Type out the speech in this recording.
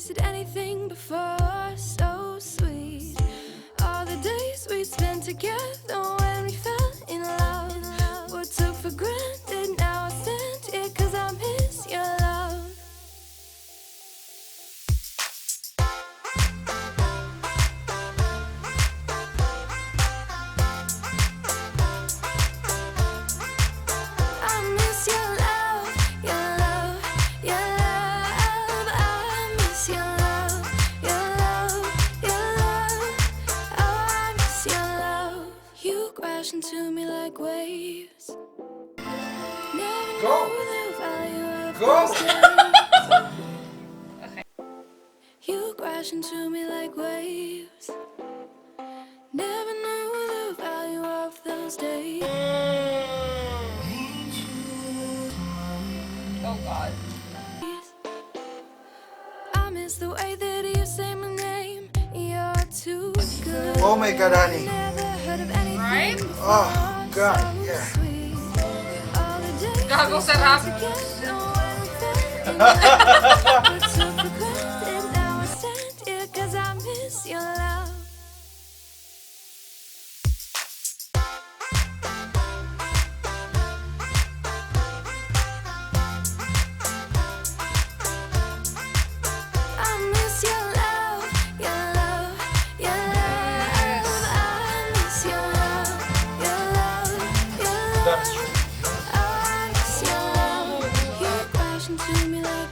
tasted anything before, so sweet. All the days we spent together when we fell in love, what took for granted, now I stand here 'cause I miss your love. I miss your love, your love, your love. I miss your love, your love, your love. Oh, I miss your love. You crash into me like waves. Never Go. knew the value of Go. those days. You crash into me like waves. Never knew the value of those days. Oh God. I miss the way that you say my name. You're too good. Oh my God, honey. Never heard of anything Right? before, Oh, God, so yeah. sweet. All the days Gago we sarap. spent together when we fell in love. But took for granted, now I stand here 'cause I miss your love. I miss your love, your love, your love. I miss your love, your love, your love. That's true. I miss your love. You crash into me like